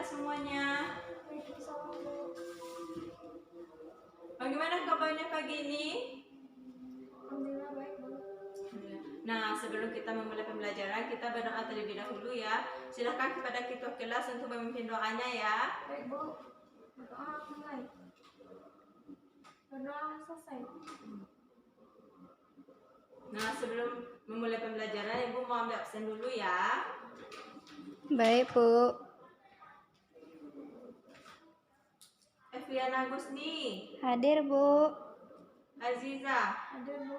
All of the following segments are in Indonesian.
Anda semuanya? Bagaimana kabarnya pagi ini? Alhamdulillah baik, Bu. Nah, sebelum kita memulai pembelajaran, kita berdoa terlebih dahulu ya. Silakan kepada ketua kelas untuk memimpin doanya ya. Baik, Bu. Berdoa mulai. Berdoa selesai. Nah, sebelum memulai pembelajaran, Ibu mau ambil absen dulu ya. Baik, Bu. Eviana Gusni, Hadir, Bu. Aziza. Ada, Bu.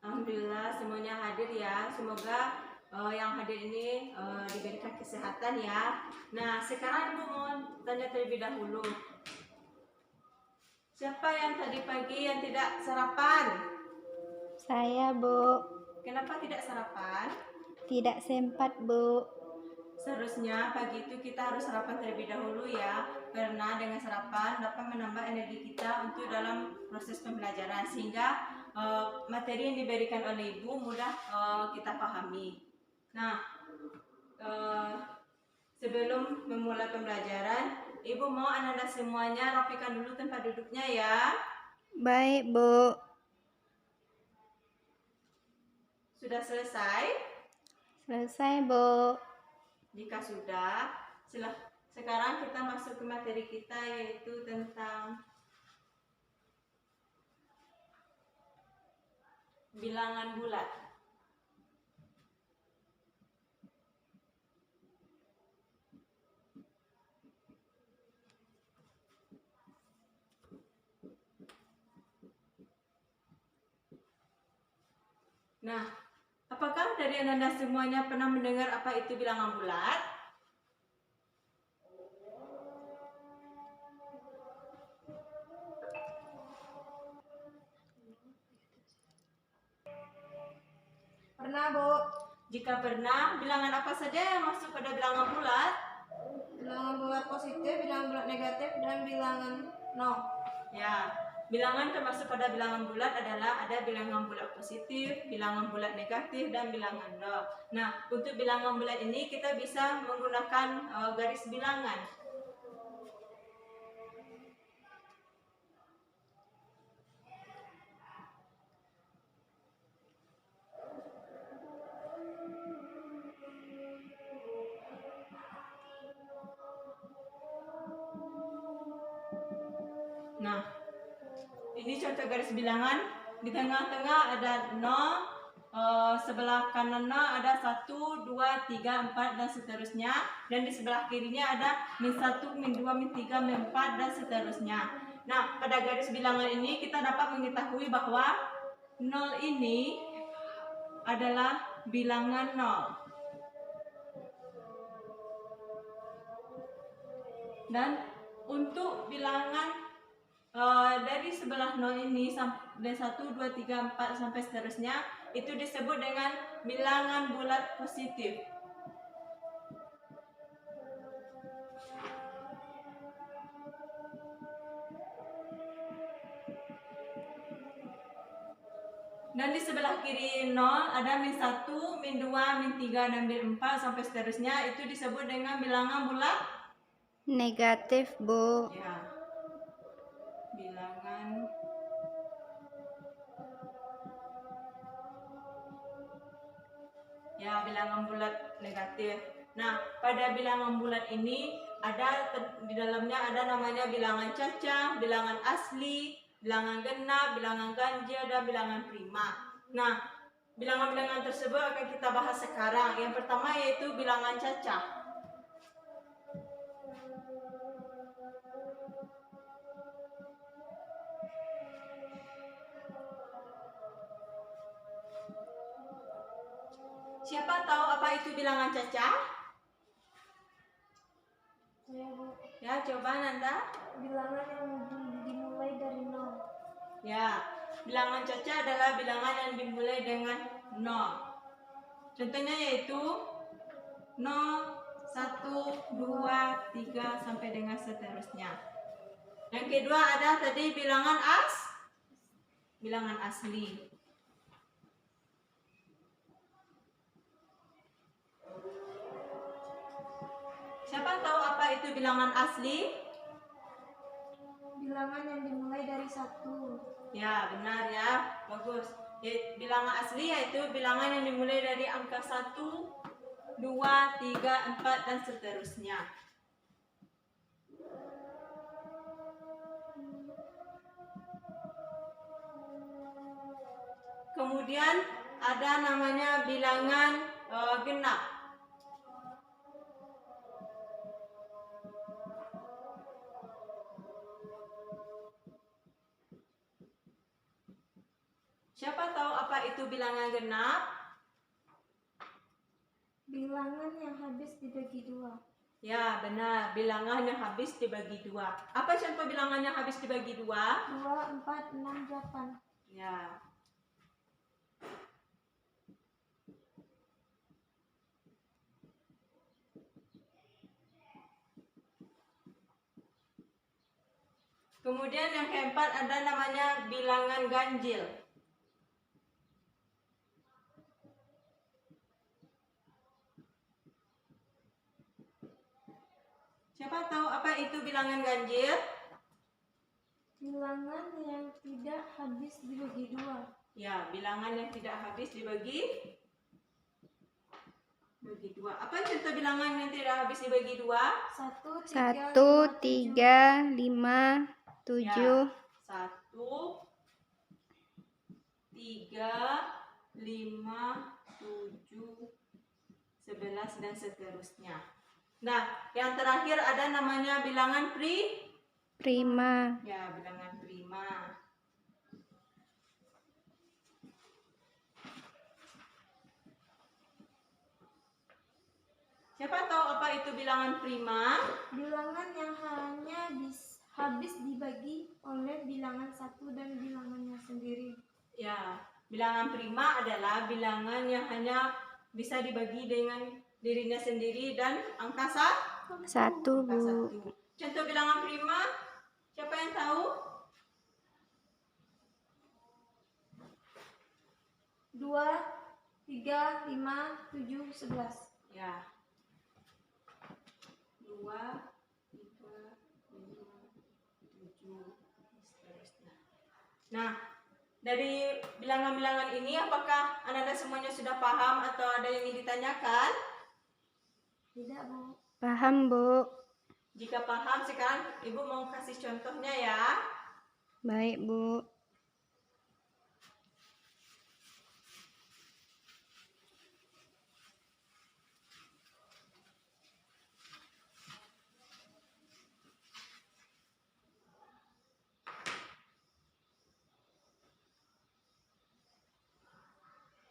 Alhamdulillah semuanya hadir ya. Semoga yang hadir ini diberikan kesehatan ya. Nah, sekarang Ibu mau tanya terlebih dahulu. Siapa yang tadi pagi yang tidak sarapan? Saya, Bu. Kenapa tidak sarapan? Tidak sempat, Bu. Seharusnya pagi itu kita harus sarapan terlebih dahulu ya, karena dengan sarapan dapat menambah energi kita untuk dalam proses pembelajaran, sehingga materi yang diberikan oleh Ibu mudah kita pahami. Nah, sebelum memulai pembelajaran, Ibu mau anak-anak semuanya rapikan dulu tempat duduknya ya. Baik, Bu. Sudah selesai? Selesai, Bu. Jika sudah, sekarang kita masuk ke materi kita, yaitu tentang bilangan bulat. Nah, apakah dari Anda semuanya pernah mendengar apa itu bilangan bulat? Pernah, Bu. Jika pernah, bilangan apa saja yang masuk pada bilangan bulat? Bilangan bulat positif, bilangan bulat negatif, dan bilangan nol. Ya, bilangan termasuk pada bilangan bulat adalah ada bilangan bulat positif, bilangan bulat negatif, dan bilangan nol. Nah, untuk bilangan bulat ini kita bisa menggunakan garis bilangan. Nah, ini contoh garis bilangan. Di tengah-tengah ada 0, sebelah kanan 0 ada 1, 2, 3, 4 dan seterusnya. Dan di sebelah kirinya ada -1, -2, -3, -4 dan seterusnya. Nah, pada garis bilangan ini kita dapat mengetahui bahwa 0 ini adalah bilangan 0. Dan untuk bilangan dari sebelah 0 ini sampai 1, 2, 3, 4 sampai seterusnya itu disebut dengan bilangan bulat positif. Dan di sebelah kiri 0 ada -1, -2, -3 dan -4 sampai seterusnya itu disebut dengan bilangan bulat Negatif, Bu. ya. Bilangan bilangan bulat negatif. Nah, pada bilangan bulat ini ada di dalamnya ada namanya bilangan cacah, bilangan asli, bilangan genap, bilangan ganjil, dan bilangan prima. Nah, bilangan-bilangan tersebut akan kita bahas sekarang. Yang pertama yaitu bilangan cacah. Siapa tahu apa itu bilangan cacah? Saya, Bu. Ya, coba Nanda. Bilangan yang dimulai dari nol. Ya, bilangan cacah adalah bilangan yang dimulai dengan 0. Contohnya yaitu 0, 1, 2, 3 sampai dengan seterusnya. Yang kedua ada tadi bilangan asli. Siapa tahu apa itu bilangan asli? Bilangan yang dimulai dari 1. Ya, benar ya. Bagus. Bilangan asli yaitu bilangan yang dimulai dari angka 1, 2, 3, 4 dan seterusnya. Kemudian ada namanya bilangan genap. Siapa tahu apa itu bilangan genap? Bilangan yang habis dibagi 2. Ya, benar. Bilangan yang habis dibagi 2. Apa contoh bilangan yang habis dibagi 2? 2, 4, 6, 8. Ya. Kemudian yang keempat ada namanya bilangan ganjil. Siapa tahu apa itu bilangan ganjil? Bilangan yang tidak habis dibagi 2. Ya, bilangan yang tidak habis dibagi 2. Apa contoh bilangan yang tidak habis dibagi 2? 1, 1, 3, 5, 7. Ya, 1, 3, 5, 7, 11 dan seterusnya. Nah, yang terakhir ada namanya bilangan Prima. Ya, bilangan prima. Siapa tahu apa itu bilangan prima? Bilangan yang hanya habis dibagi oleh bilangan 1 dan bilangannya sendiri. Ya, bilangan prima adalah bilangan yang hanya bisa dibagi dengan dirinya sendiri dan angka 1, angka Bu. 1. Contoh bilangan prima, siapa yang tahu? 2, 3, 5, 7, 11. Ya. 2, 3, 5, 7, seterusnya. Nah, dari bilangan-bilangan ini apakah anak-anak semuanya sudah paham atau ada yang ingin ditanyakan? Tidak, Bu. Paham, Bu. Jika paham, sekarang Ibu mau kasih contohnya ya. Baik, Bu.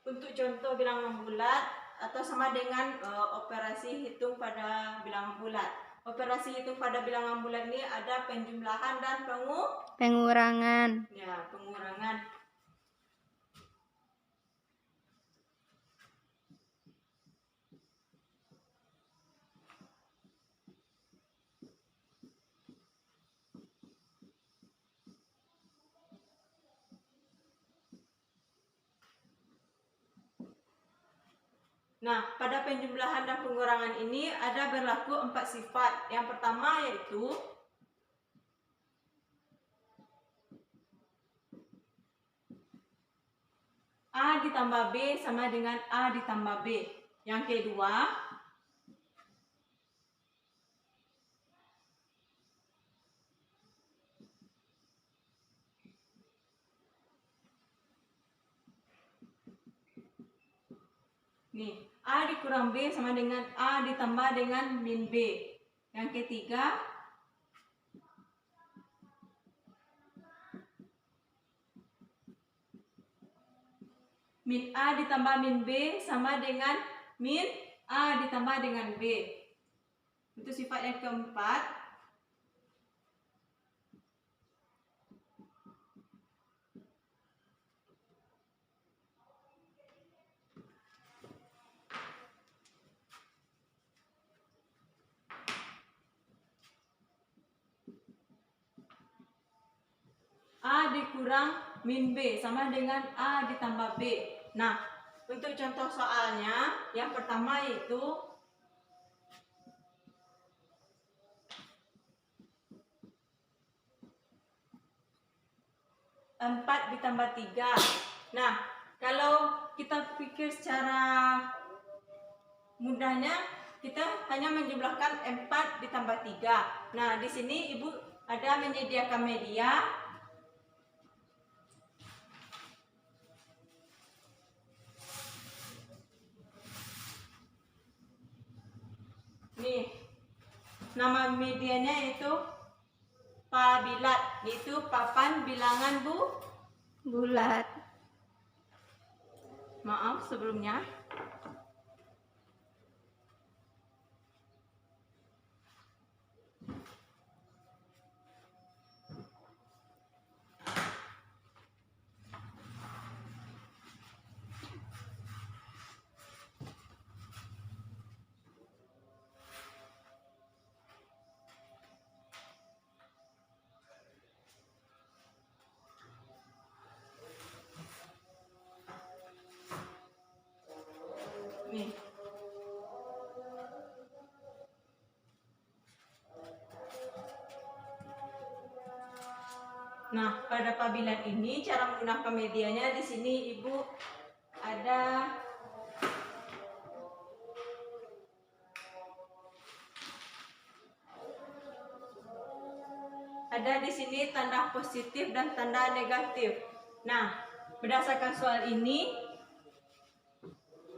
Untuk contoh bilangan bulat atau sama dengan operasi hitung pada bilangan bulat. Operasi hitung pada bilangan bulat ini ada penjumlahan dan Pengurangan. ya, pengurangan. Nah, pada penjumlahan dan pengurangan ini ada berlaku 4 sifat. Yang pertama yaitu A ditambah B sama dengan A ditambah B. Yang kedua, nih, A dikurang B sama dengan A ditambah dengan min B. Yang ketiga, min A ditambah min B sama dengan min A ditambah dengan B. Itu sifat yang keempat. A dikurang min B sama dengan A ditambah B. Nah, untuk contoh soalnya, yang pertama yaitu ditambah 3. Nah, kalau kita pikir secara mudahnya, kita hanya menjumlahkan 4 ditambah 3. Nah, di sini Ibu ada menyediakan media. Nih, nama medianya itu pabilat, yaitu papan bilangan Bulat. Maaf sebelumnya. Nih. Nah, pada pabilan ini cara menggunakan medianya di sini Ibu ada di sini tanda positif dan tanda negatif. Nah, berdasarkan soal ini,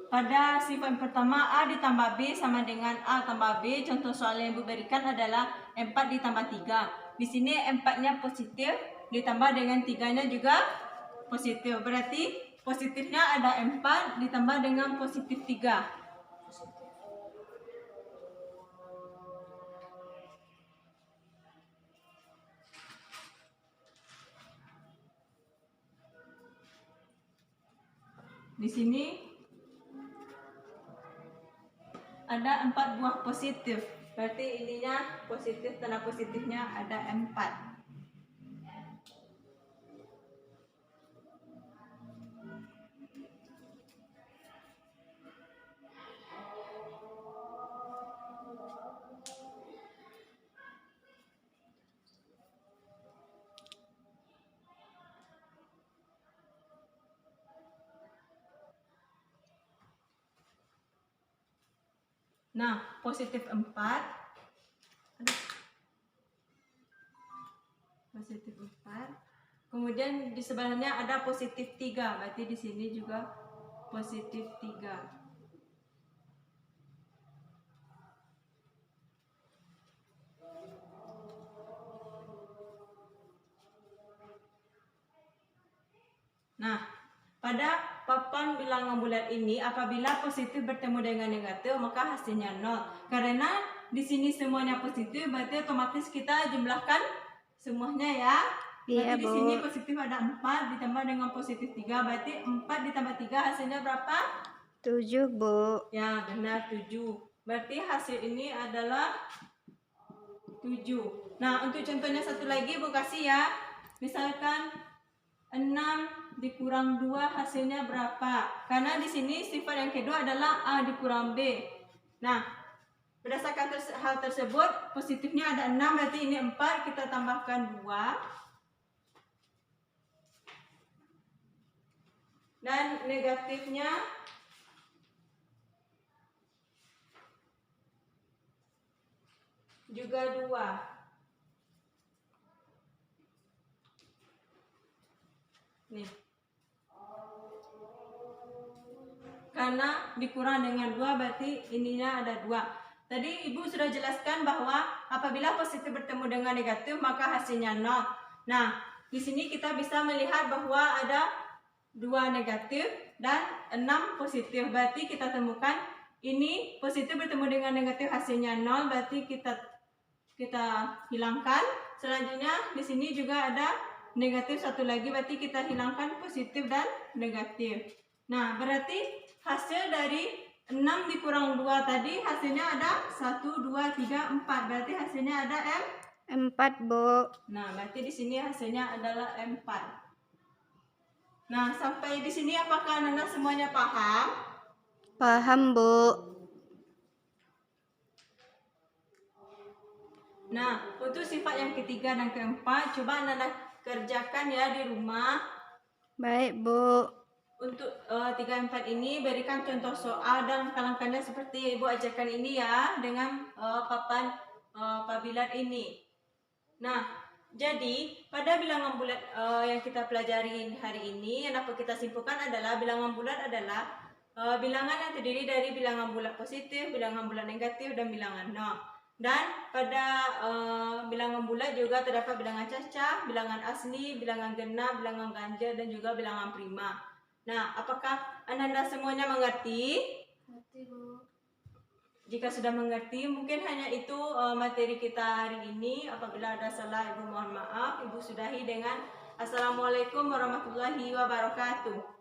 pada sifat pertama A ditambah B sama dengan A tambah B. Contoh soal yang Ibu berikan adalah 4 ditambah 3. Di sini 4-nya positif ditambah dengan 3-nya juga positif. Berarti positifnya ada 4 ditambah dengan positif 3. Di sini ada 4 buah positif. Berarti ininya positif, tanda positifnya ada 4. Nah, positif 4. Positif 4. Kemudian di sebelahnya ada positif 3. Berarti di sini juga positif 3. Nah, pada papan bilangan bulat ini apabila positif bertemu dengan negatif maka hasilnya 0. Karena di sini semuanya positif, berarti otomatis kita jumlahkan semuanya ya. Iya, Berarti di Bu. sini positif ada 4 ditambah dengan positif 3, berarti 4 ditambah 3 hasilnya berapa? 7, Bu. Ya, benar 7. Berarti hasil ini adalah 7. Nah, untuk contohnya satu lagi Bu kasih ya. Misalkan 6 dikurang 2 hasilnya berapa? Karena di sini sifat yang kedua adalah A dikurang B. Nah, berdasarkan hal tersebut, positifnya ada 6, berarti ini 4, kita tambahkan 2. Dan negatifnya juga 2. Nih. Karena dikurang dengan 2 berarti ininya ada 2. Tadi Ibu sudah jelaskan bahwa apabila positif bertemu dengan negatif maka hasilnya 0. Nah, di sini kita bisa melihat bahwa ada 2 negatif dan 6 positif. Berarti kita temukan ini positif bertemu dengan negatif hasilnya 0, berarti kita hilangkan. Selanjutnya di sini juga ada negatif satu lagi, berarti kita hilangkan positif dan negatif. Nah, berarti hasil dari 6 dikurang 2 tadi hasilnya ada 1, 2, 3, 4. Berarti hasilnya ada 4, Bu. Nah, berarti di sini hasilnya adalah 4. Nah, sampai di sini apakah Nana semuanya paham? Paham, Bu. Nah, untuk sifat yang ketiga dan keempat, coba Nana kerjakan ya di rumah. Baik, Bu. Untuk 3, 4 ini berikan contoh soal dalam kalangannya seperti Ibu ajarkan ini ya, dengan papan pabilan ini. Nah, jadi pada bilangan bulat yang kita pelajari hari ini, yang dapat kita simpulkan adalah bilangan bulat adalah bilangan yang terdiri dari bilangan bulat positif, bilangan bulat negatif, dan bilangan nol. Dan pada bilangan bulat juga terdapat bilangan cacah, bilangan asli, bilangan genap, bilangan ganjil, dan juga bilangan prima. Nah, apakah anda semuanya mengerti? Ngerti, Bu. Jika sudah mengerti, mungkin hanya itu materi kita hari ini. Apabila ada salah, Ibu mohon maaf. Ibu sudahi dengan Assalamualaikum warahmatullahi wabarakatuh.